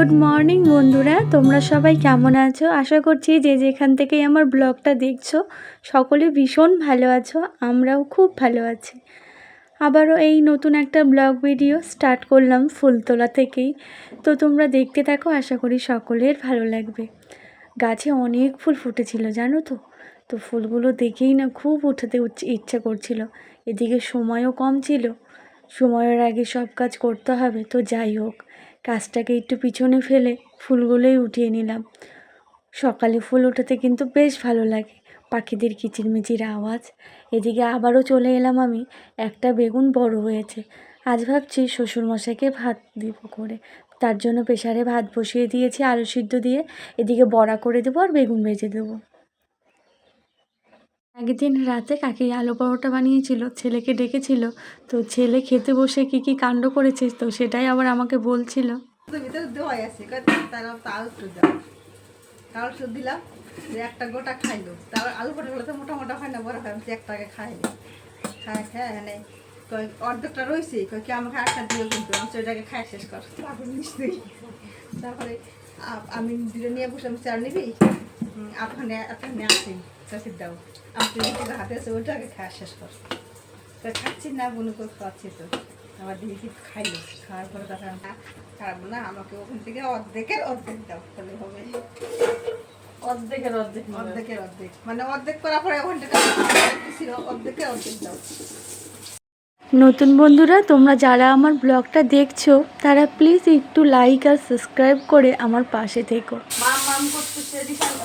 Good morning বন্ধুরা, তোমরা সবাই কেমন আছো? আশা করছি যে যেখান থেকেই আমার ব্লগটা দেখছো সকলে ভীষণ ভালো আছো। আমরাও খুব ভালো আছি। আবারও এই নতুন একটা ব্লগ ভিডিও স্টার্ট করলাম ফুলতলা থেকেই। তো তোমরা দেখতে থাকো, আশা করি সকলের ভালো লাগবে। গাছে অনেক ফুল ফুটেছিল জানো তো। তো ফুলগুলো দেখেই না খুব উঠাতে ইচ্ছা করছিল। এদিকে সময়ও কম ছিল, সময়ের আগে সব কাজ করতে হবে। তো যাই হোক, কাজটাকে একটু পিছনে ফেলে ফুলগুলোই উঠিয়ে নিলাম। সকালে ফুল ওঠাতে কিন্তু বেশ ভালো লাগে, পাখিদের কিচিরমিচির আওয়াজ। এদিকে আবারও চলে এলাম আমি। একটা বেগুন বড় হয়েছে, আজ ভাবছি শ্বশুরমশাইকে ভাত দিব করে। তার জন্য প্রেসারে ভাত বসিয়ে দিয়েছি আলু সিদ্ধ দিয়ে। এদিকে বড়া করে দেবো আর বেগুন ভেজে দেবো। একদিন রাতে কাকি আলু পরোটা বানিয়েছিল, ছেলেকে ডেকেছিল। তো ছেলে খেতে বসে কি কি কাণ্ড করেছে, তো সেটাই আবার আমাকে বলছিল। দিলাম যে একটা গোটা খাইলো, তারপর আলু পরোটা তো মোটা মোটা হয় না, বড় হয়, একটাকে খাইলো। খায় খায় মানে অর্ধেকটা রয়েছে, কি আমাকে একটা দিও, কিন্তু আমি ওইটাকে খাই শেষ কর নিশ্চয়ই। তারপরে আমি দুটো নিয়ে বসলাম, চার নিবি আপনার আপনার আসি চাষির দাও, আমার হাতে আছে, ওইটাকে খাওয়া শেষ কর। তো খাচ্ছি না, বনু করে খাওয়াচ্ছি। তো আবার দেখি খাইলো, খাওয়ার পরে তখন খারাপ না, আমাকে ওখান থেকে অর্ধেকের অর্ধেক দাও, তাহলে হবে। অর্ধেকের অর্ধেক, অর্ধেকের অর্ধেক মানে অর্ধেক করার পরে ওখান থেকে অর্ধেকের অর্ধেক দাও। নতুন বন্ধুরা, তোমরা যারা আমার ব্লগটা দেখছো তারা প্লিজ একটু লাইক আর সাবস্ক্রাইব করে আমার পাশে থেকো। মাম করতেছে,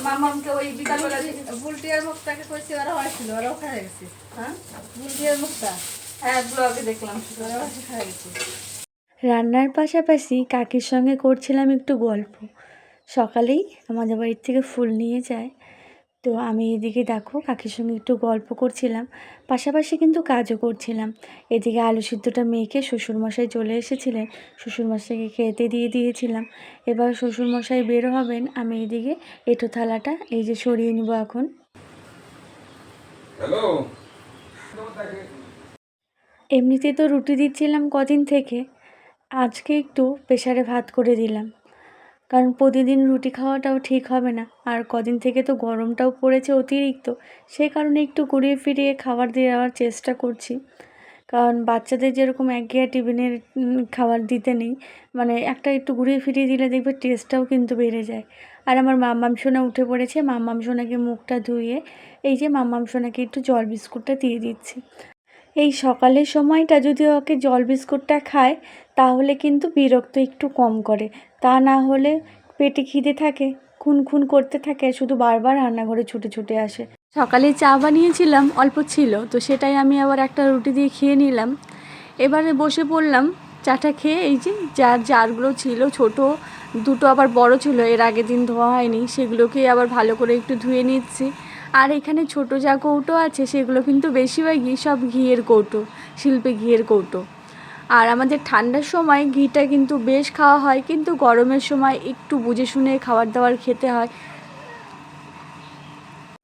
মামামকে ওই বিকালবেলা বুলটিয়ার মুখটাকে কইছে, ওরা হয়েছিল, ওরা ওখানে গেছে। হ্যাঁ, বুলটিয়ার মুখটা, হ্যাঁ ব্লগে দেখলাম, ওরা ওখানে গেছে। রান্নার পাশাপাশি কাকির সঙ্গে করছিলাম একটু গল্প। সকালেই আমাদের বাড়ির থেকে ফুল নিয়ে যায়, তো আমি এদিকে দেখো কাকির সঙ্গে একটু গল্প করছিলাম, পাশাপাশি কিন্তু কাজও করছিলাম। এদিকে আলু সিদ্ধটা মেখে শ্বশুরমশাই চলে এসেছিলেন, শ্বশুরমশাইকে খেতে দিয়ে দিয়েছিলাম। এবার শ্বশুরমশাই বের হবেন, আমি এদিকে এঁঠো থালাটা এই যে সরিয়ে নিব এখন। এমনিতে তো রুটি দিচ্ছিলাম কদিন থেকে, আজকে একটু প্রেসারে ভাত করে দিলাম, কারণ প্রতিদিন রুটি খাওয়াটাও ঠিক হবে না। আর কদিন থেকে তো গরমটাও পড়েছে অতিরিক্ত, সেই কারণে একটু ঘুরিয়ে ফিরিয়ে খাবার দেওয়ার চেষ্টা করছি। কারণ বাচ্চাদের যেরকম একঘেয়ে টিফিনের খাবার দিতে নেই, মানে একটা একটু ঘুরিয়ে ফিরিয়ে দিলে দেখবে টেস্টটাও কিন্তু বেড়ে যায়। আর আমার মাম্মাম সোনা উঠে পড়েছে, মাম্মাম সোনাকে মুখটা ধুয়ে এই যে মাম্মাম সোনাকে একটু জল বিস্কুটটা দিয়ে দিচ্ছি। এই সকালের সময়টা যদি ওকে জল বিস্কুটটা খায় তাহলে কিন্তু বিরক্ত একটু কম করে, তা না হলে পেটে খিদে থাকে, খুন করতে থাকে, শুধু বারবার রান্নাঘরে ছুটে ছুটে আসে। সকালে চা বানিয়েছিলাম, অল্প ছিল, তো সেটাই আমি আবার একটা রুটি দিয়ে খেয়ে নিলাম। এবারে বসে পড়লাম চাটা খেয়ে। এই যে জারগুলো ছিল ছোট, দুটো আবার বড় ছিল, এর আগের দিন ধোয়া হয়নি, সেগুলোকে আবার ভালো করে একটু ধুয়ে নিচ্ছি। আর এখানে ছোট যা কৌটো আছে সেগুলো কিন্তু বেশিরভাগই সব ঘিয়ের কৌটো, শিল্পে ঘিয়ের কৌটো। আর আমাদের ঠান্ডার সময় ঘিটা কিন্তু বেশ খাওয়া হয়, কিন্তু গরমের সময় একটু বুঝে শুনে খাবার দাবার খেতে হয়।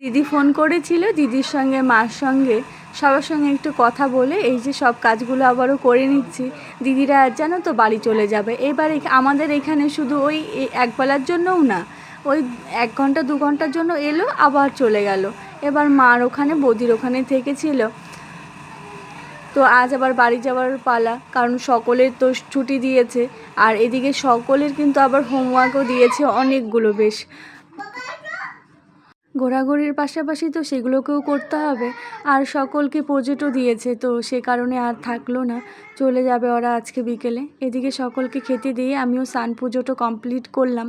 দিদি ফোন করেছিল, দিদির সঙ্গে মার সঙ্গে সবার সঙ্গে একটু কথা বলে এই যে সব কাজগুলো আবারও করে নিচ্ছি। দিদিরা জানো তো বাড়ি চলে যাবে এবার। আমাদের এখানে শুধু ওই একবেলার জন্যও না, ওই 1 ঘন্টা 2 ঘন্টার জন্য এলো আবার চলে গেল। এবার মার ওখানে বৌদির ওখানে থেকেছিল, তো আজ আবার বাড়ি যাওয়ার পালা, কারণ সকলের তো ছুটি দিয়েছে। আর এদিকে সকলের কিন্তু আবার হোমওয়ার্কও দিয়েছে অনেকগুলো বেশ। ঘোরাঘুরির পাশাপাশি তো সেগুলোকেও করতে হবে। আর সকলকে প্রজেক্টও দিয়েছে, তো সে কারণে আর থাকলো না, চলে যাবে ওরা আজকে বিকেলে। এদিকে সকলকে খেতে দিয়ে আমিও স্নান পুজোটা কমপ্লিট করলাম।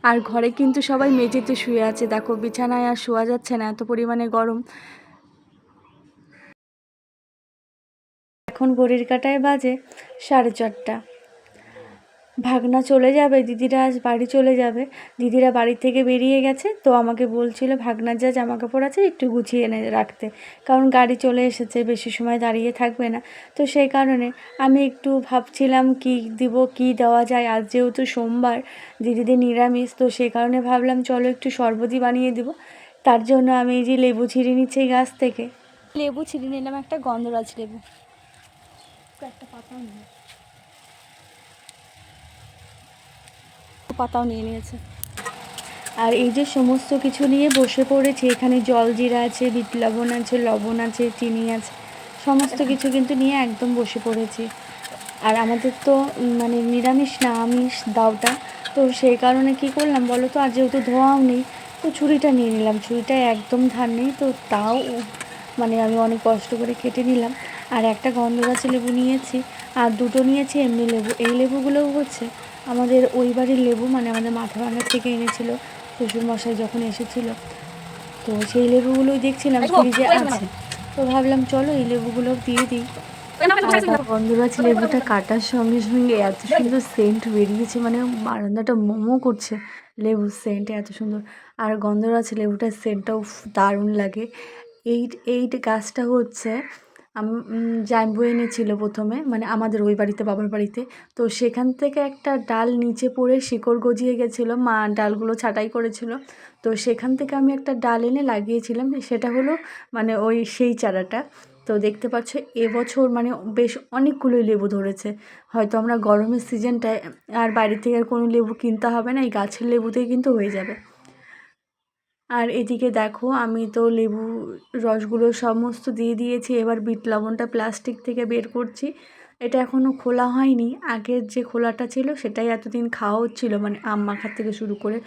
আর ঘরে কিন্তু সবাই মেঝেতে শুয়ে আছে, দেখো বিছানায় আর শোয়া যাচ্ছে না, এত পরিমাণে গরম। এখন ঘড়ির কাঁটায় বাজে 4:30। ভাগনা চলে যাবে, দিদিরা আজ বাড়ি চলে যাবে। দিদিরা বাড়ি থেকে বেরিয়ে গেছে, তো আমাকে বলছিল ভাগনার যা জামা কাপড় আছে একটু গুছিয়ে এনে রাখতে, কারণ গাড়ি চলে এসেছে, বেশি সময় দাঁড়িয়ে থাকবে না। তো সেই কারণে আমি একটু ভাবছিলাম কি দিব, কি দেওয়া যায়। আজ যেহেতু সোমবার, দিদিদের নিরামিষ, তো সেই কারণে ভাবলাম চলো একটু শরবতই বানিয়ে দিব। তার জন্য আমি এই যে লেবু ছিঁড়ে নিচ্ছি গাছ থেকে, লেবু ছিঁড়ে নিলাম, একটা গন্ধরাজ লেবু, একটা পাতা নিয়ে। পাতাও নিয়ে নিয়েছে। আর এই যে সমস্ত কিছু নিয়ে বসে পড়েছি, এখানে জলজিরা আছে, বিট লবণ আছে, লবণ আছে, চিনি আছে, সমস্ত কিছু কিন্তু নিয়ে একদম বসে পড়েছি। আর আমাদের তো মানে নিরামিষ না আমিষ দাওটা, তো সেই কারণে কি করলাম বলো তো, আর যেহেতু ধোয়াও নেই তো ছুরিটা নিয়ে নিলাম। ছুরিটায় একদম ধার নেই, তো তাও মানে আমি অনেক কষ্ট করে কেটে নিলাম। আর একটা গন্ধরাজ লেবু নিয়েছি, আর দুটো নিয়েছি এমনি লেবু। এই লেবুগুলোও হচ্ছে আমাদের ওই বাড়ির লেবু, মানে আমাদের মাথাভাঙা থেকে এনেছিল শ্বশুরমশাই যখন এসেছিল। তো সেই লেবুগুলোই দেখছিলাম ফ্রিজে আছে, তো ভাবলাম চলো এই লেবুগুলো দিয়ে দিই। আর গন্ধরাজ লেবুটা কাটার সঙ্গে সঙ্গে এত সুন্দর সেন্ট বেরিয়েছে, মানে বারান্দাটা মোমো করছে লেবুর সেন্ট এত সুন্দর। আর গন্ধরাজ লেবুটার সেন্টটাও দারুণ লাগে। এই গাছটা হচ্ছে জাম্বু এনেছিল প্রথমে, মানে আমাদের ওই বাড়িতে বাবার বাড়িতে। তো সেখান থেকে একটা ডাল নিচে পড়ে শিকড় গজিয়ে গেছিলো, মা ডালগুলো ছাঁটাই করেছিল। তো সেখান থেকে আমি একটা ডাল এনে লাগিয়েছিলাম, সেটা হলো মানে ওই সেই চারাটা। তো দেখতে পাচ্ছ এবছর মানে বেশ অনেকগুলোই লেবু ধরেছে। হয়তো আমরা গরমের সিজনটায় আর বাইরে থেকে আর কোনো লেবু কিনতে হবে না, এই গাছের লেবুতেই কিন্তু হয়ে যাবে। আর এদিকে দেখো আমি তো লেবু রসগুলো সমস্ত দিয়ে দিয়েছি। এবার বিট লবণটা প্লাস্টিক থেকে বের করছি। এটা এখনও খোলা হয়নি, আগের যে খোলাটা ছিল সেটাই এতদিন খাওয়া হচ্ছিলো, মানে আম মাখার থেকে শুরু করে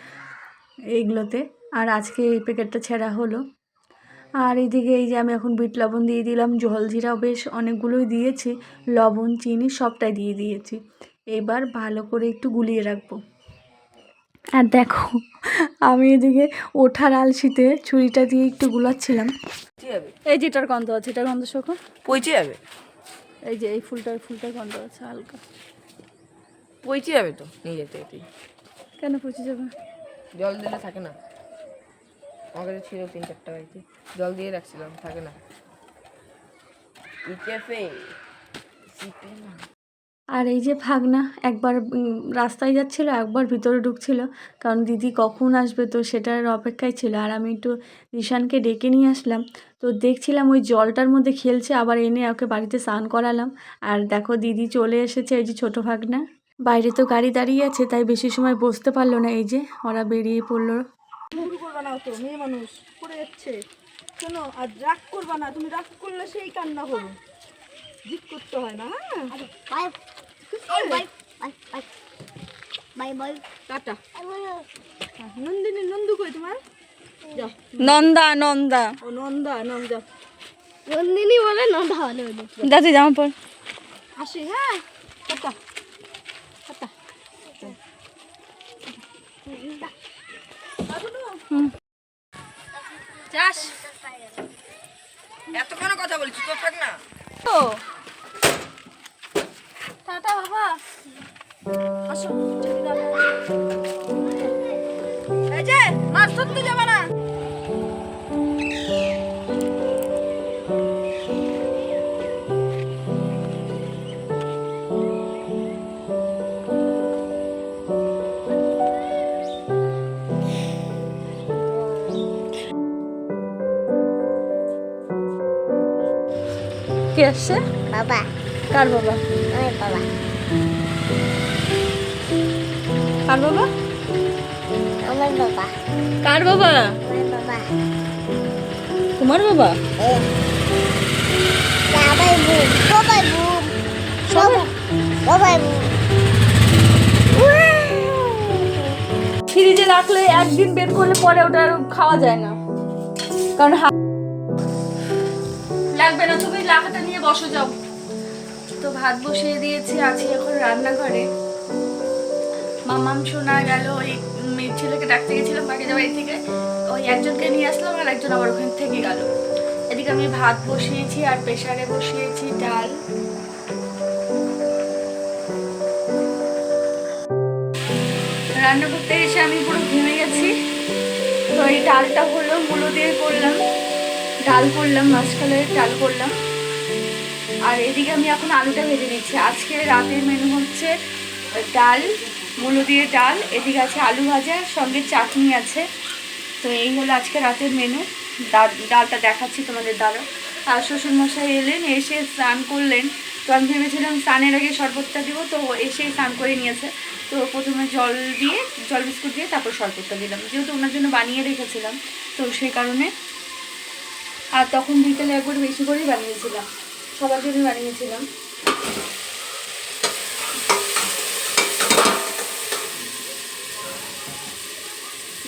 এইগুলোতে। আর আজকে এই প্যাকেটটা ছেঁড়া হলো। আর এইদিকে এই যে আমি এখন বিট লবণ দিয়ে দিলাম, জলজিরাও বেশ অনেকগুলোই দিয়েছি, লবণ চিনি সবটাই দিয়ে দিয়েছি। এবার ভালো করে একটু গুলিয়ে রাখবো। আর দেখো আমি এদিকে ওঠার আলসিতে ছুরিটা দিয়ে একটু গুলাচ্ছিলাম। এই যেটার গন্ধ আছে, এটার গন্ধ শোকো পচে যাবে। এই যে এই ফুলটার গন্ধ আছে হালকা। পচে যাবে তো নিয়ে যেতে যেতে। কেন পচে যাবে? জল দিলে থাকে না, আমার কাছে ছিল 3-4টা বাড়িতে, জল দিয়ে রাখছিলাম, থাকে না। আর এই যে ভাগনা একবার রাস্তায় যাচ্ছিল, একবার ভিতরে ঢুকছিল, কারণ দিদি কখন আসবে তো সেটার অপেক্ষায় ছিল। আর আমি একটু নিশানকে ডেকে নিয়ে আসলাম, তো দেখছিলাম ওই জলটার মধ্যে খেলছে, আবার এনে ওকে বাড়িতে স্নান করালাম। আর দেখো দিদি চলে এসেছে, এই যে ছোটো ভাগনা। বাইরে তো গাড়ি দাঁড়িয়ে আছে, তাই বেশি সময় বসতে পারলো না, এই যে ওরা বেরিয়ে পড়লো। শুরু করবা না তো, মেয়ে মানুষ পড়ে যাচ্ছে। শোনো, আর রাগ করবা না, তুমি রাগ করলে সেই কান্না করো, জিদ করতে হয় না। হ্যাঁ টাটা। নন্দিনী নন্দু কই তোমার? যাও। নন্দা নন্দা ও নন্দা নাম, যাও। নন্দিনী বলে নন্দা হলে দাদি জামা পর। আসি, হ্যাঁ টাটা টাটা। যাস এতক্ষণ কথা বলছি, তো থাক না। তো টাটা বাবা। আসো, এই যে মাছ ধরতে যাবে না। কে আসছে? বাবা, কার বাবা? আমার বাবা, কার বাবা? আমার বাবা, কার বাবা? আমার বাবা, তোমার বাবা? সবাই বুম, সবাই বুম, সবাই বুম। ফ্রিজে রাখলে একদিন বের করলে পরে ওটা আর খাওয়া যায় না, কারণ লাগবে না। তুমি লাখাটা নিয়ে বসো, যাও। তো ভাত বসিয়ে দিয়েছি, আছি এখন রান্নাঘরে। মামাম শোনা গেল, ওই মেয়ের ছেলেকে ডাকতে গেছিলাম বাকি বাড়ি থেকে, ওই একজনকে নিয়ে আসলাম আর একজন আবার ওখান থেকে গেল। এদিকে আমি ভাত বসিয়েছি আর প্রেসারে বসিয়েছি ডাল। রান্না করতে এসে আমি পুরো ঘেমে গেছি। তো এই ডালটা হলো মূলো দিয়ে করলাম, ডাল করলাম, মাঝখানের ডাল করলাম। আর এদিকে আমি এখন আলুটা ভেজে নিচ্ছি। আজকে রাতের মেনু হচ্ছে ডাল, মূলো দিয়ে ডাল, এদিকে আছে আলু ভাজা, সঙ্গে চাটনি আছে। তো এই হলো আজকে রাতের মেনু। ডালটা দেখাচ্ছি তোমাদের দ্বারা। আর শ্বশুরমশাই এলেন, এসে স্নান করলেন। তো আমি ভেবেছিলাম স্নানের আগে শরবতটা দিব, তো এসেই স্নান করে নিয়েছে। তো প্রথমে জল বিস্কুট দিয়ে তারপর শরবতটা দিলাম, যেহেতু ওনার জন্য বানিয়ে রেখেছিলাম তো সেই কারণে। আর তখন বিকেলে একবার বেশি করেই বানিয়েছিলাম, সবার জন্য বানিয়েছিলাম।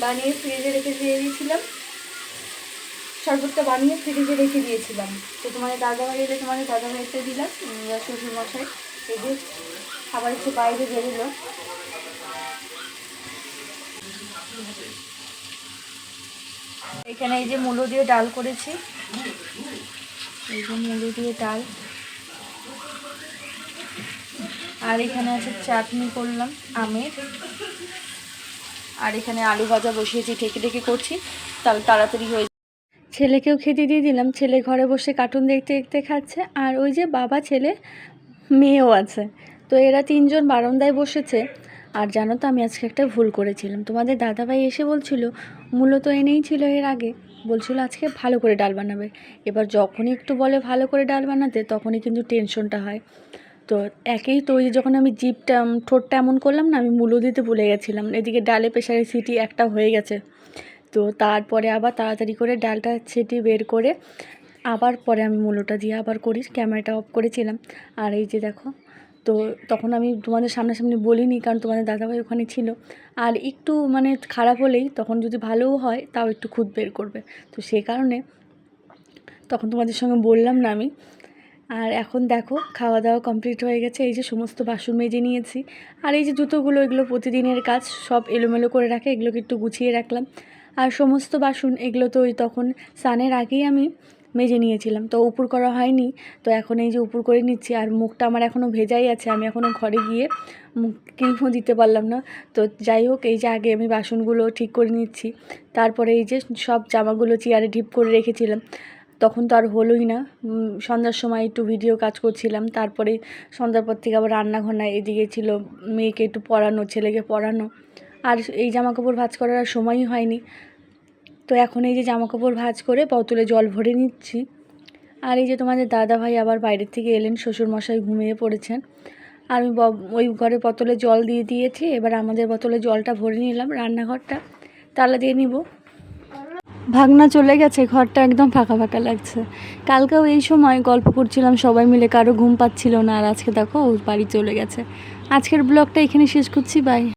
বানিয়ে ফ্রিজে রেখে দিয়েছিলাম, শরবতটা বানিয়ে ফ্রিজে রেখে দিয়েছিলাম। তো তোমাদের দাদাভাই এলে তোমাদের দাদাভাইতে দিলাম, শ্বশুরমশাই এই যে আবার একটু বাইরে বেরোলো। এখানে এই যে মূলো দিয়ে ডাল করেছি, এই যে মূলো দিয়ে ডাল, আর এখানে আছে চাটনি করলাম আমের, আর এখানে আলু ভাজা বসিয়েছি, ঢেকে করছি তাহলে তাড়াতাড়ি হয়ে। ছেলেকেও খেতে দিয়ে দিলাম, ছেলে ঘরে বসে কার্টুন দেখতে দেখতে খাচ্ছে, আর ওই যে বাবা ছেলে মেয়েও আছে, তো এরা তিনজন বারান্দায় বসেছে। আর জানো তো আমি আজকে একটা ভুল করেছিলাম, তোমাদের দাদাভাই এসে বলছিল, মূলত এনেই ছিল এর আগে, বলছিল আজকে ভালো করে ডাল বানাবে। এবার যখনই একটু বলে ভালো করে ডাল বানাতে তখনই কিন্তু টেনশনটা হয়। তো একেই তো ওই যখন আমি ঠোঁটটা এমন করলাম না, আমি মূলো দিতে ভুলে গেছিলাম, এদিকে ডালে প্রেশারের সিটি একটা হয়ে গেছে। তো তারপরে আবার তাড়াতাড়ি করে ডালটা ছেটে বের করে আবার পরে আমি মূলোটা দিয়ে আবার করি, ক্যামেরাটা অফ করেছিলাম। আর এই যে দেখো, তো তখন আমি তোমাদের সামনাসামনি বলিনি, কারণ তোমাদের দাদাভাই ওখানে ছিল। আর একটু মানে খারাপ হলেই তখন যদি ভালোও হয় তাও একটু খুঁত বের করবে, তো সেই কারণে তখন তোমাদের সঙ্গে বললাম না আমি। আর এখন দেখো খাওয়া দাওয়া কমপ্লিট হয়ে গেছে, এই যে সমস্ত বাসন মেজে নিয়েছি। আর এই যে জুতোগুলো, এগুলো প্রতিদিনের কাজ, সব এলোমেলো করে রাখে, এগুলোকে একটু গুছিয়ে রাখলাম। আর সমস্ত বাসন এগুলো তো ওই তখন স্নানের আগেই আমি মেজে নিয়েছিলাম, তো উপর করা হয়নি, তো এখন এই যে উপর করে নিচ্ছি। আর মুখটা আমার এখনও ভেজাই আছে, আমি এখনও ঘরে গিয়ে মুখ ক্রিমও দিতে পারলাম না। তো যাই হোক, এই যে আগে আমি বাসনগুলো ঠিক করে নিচ্ছি, তারপরে এই যে সব জামাগুলো চেয়ারে ঢিপ করে রেখেছিলাম, তখন তো আর হলোই না। সন্ধ্যার সময় একটু ভিডিও কাজ করছিলাম, তারপরে সন্ধ্যার পর থেকে আবার রান্নাঘর এদিকে ছিল, মেয়েকে একটু পড়ানো, ছেলেকে পড়ানো, আর এই জামাকাপড় ভাঁজ করার আর সময়ই হয়নি। তো এখন এই যে জামাকাপড় ভাঁজ করে বোতলে জল ভরে নিচ্ছি। আর এই যে তোমাদের দাদাভাই আবার বাইরের থেকে এলেন, শ্বশুরমশাই ঘুমিয়ে পড়েছেন। আর আমি ওই ঘরে বোতলে জল দিয়ে দিয়েছি, এবার আমাদের বোতলে জলটা ভরে নিলাম, রান্নাঘরটা তালা দিয়ে নিব। ভাগনা চলে গেছে, ঘরটা একদম ফাঁকা ফাঁকা লাগছে। কালকেও এই সময় গল্প করছিলাম সবাই মিলে, কারো ঘুম পাচ্ছিল না, আর আজকে দেখো ও বাড়ি চলে গেছে। আজকের ব্লগটা এখানে শেষ করছি, বাই।